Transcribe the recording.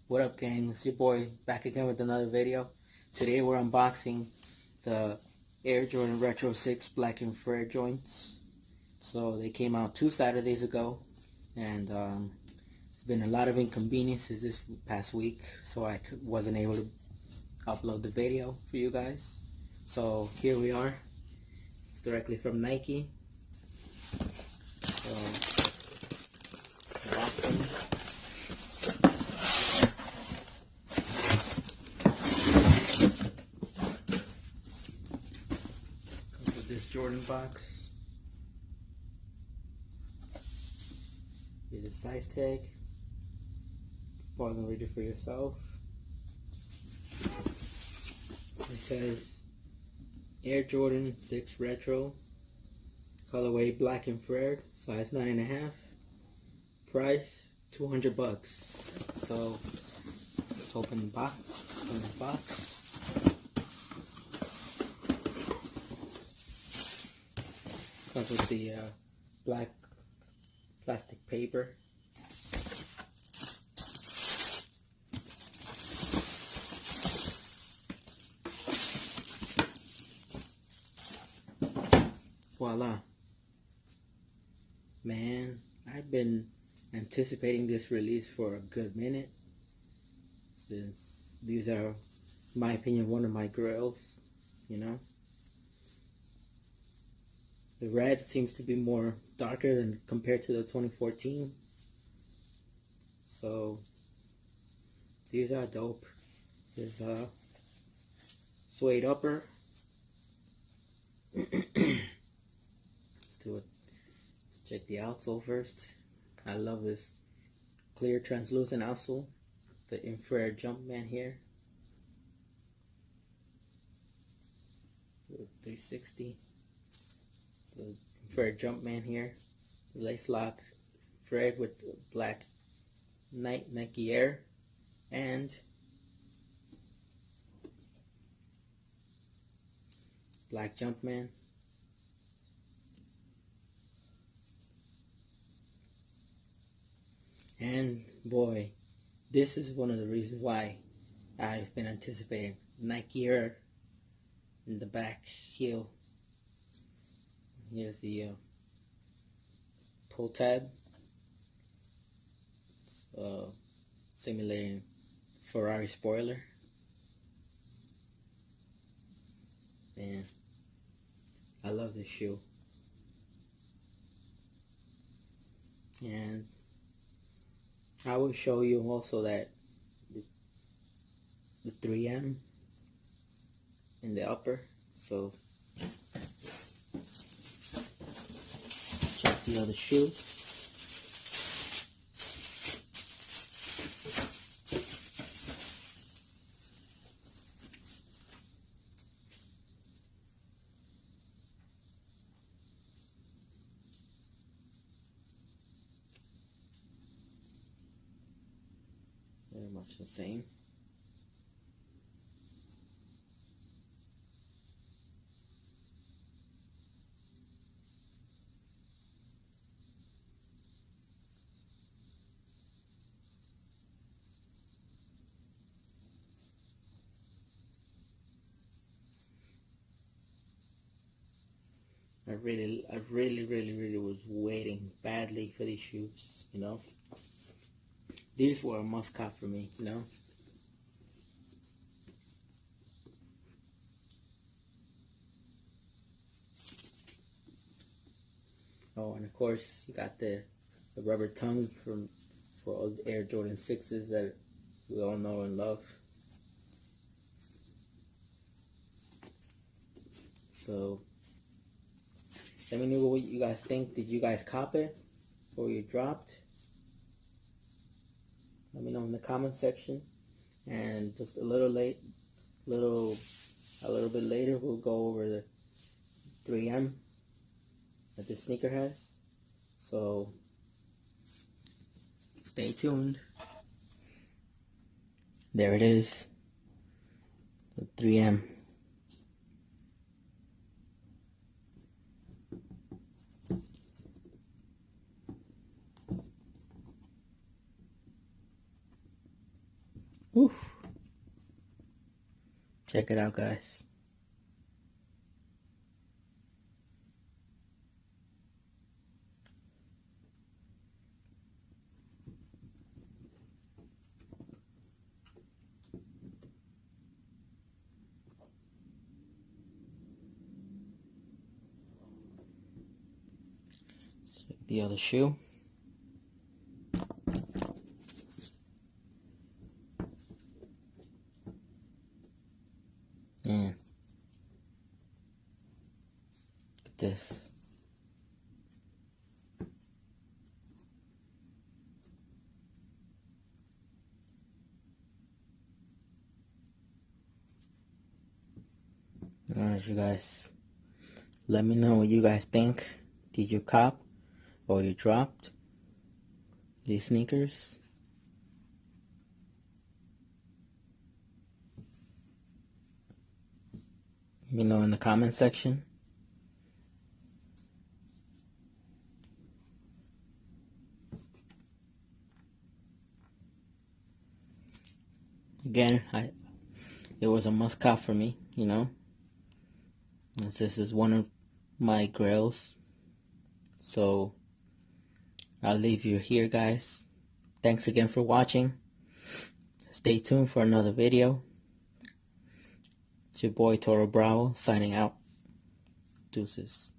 What up, gang? It's your boy back again with another video. Today we're unboxing the Air Jordan Retro 6 Black Infrared joints. So they came out 2 Saturdays ago, and it's been a lot of inconveniences this past week, so I wasn't able to upload the video for you guys. So here we are, directly from Nike. So, unboxing. This Jordan box. Here's a size tag. Go and read it for yourself. It says Air Jordan 6 Retro, colorway black infrared, size 9.5, price $200. So let's open the box. Open this box. Comes with the black plastic paper. Voila. Man, I've been anticipating this release for a good minute, since these are, in my opinion, one of my grails, you know. The red seems to be more darker than compared to the 2014. So these are dope. There's a suede upper. Let's do it. Check the outsole first. I love this clear translucent outsole. The infrared Jumpman here. 360. The infrared Jumpman here. Lace lock thread with black Nike Air and black Jumpman. And boy, this is one of the reasons why I've been anticipating Nike Air in the back heel. Here's the pull tab, simulating Ferrari spoiler. Man, I love this shoe. And I will show you also that the 3M in the upper. So check the other shoe. Very much the same. I really was waiting badly for these shoes, you know. These were a must-have for me, you know. Oh, and of course you got the rubber tongue for all the Air Jordan 6s that we all know and love. So let me know what you guys think. Did you guys cop it or you dropped? Let me know in the comment section. And just a little bit later, we'll go over the 3M that the sneaker has. So stay tuned. There it is, the 3M. Oof. Check it out, guys. The other shoe. And look at this. Alright, you guys. Let me know what you guys think. Did you cop or you dropped these sneakers? Let me know in the comment section. Again, it was a must cop for me, you know. As this is one of my grails. So I'll leave you here, guys. Thanks again for watching. Stay tuned for another video. It's your boy Toro Bravo signing out. Deuces.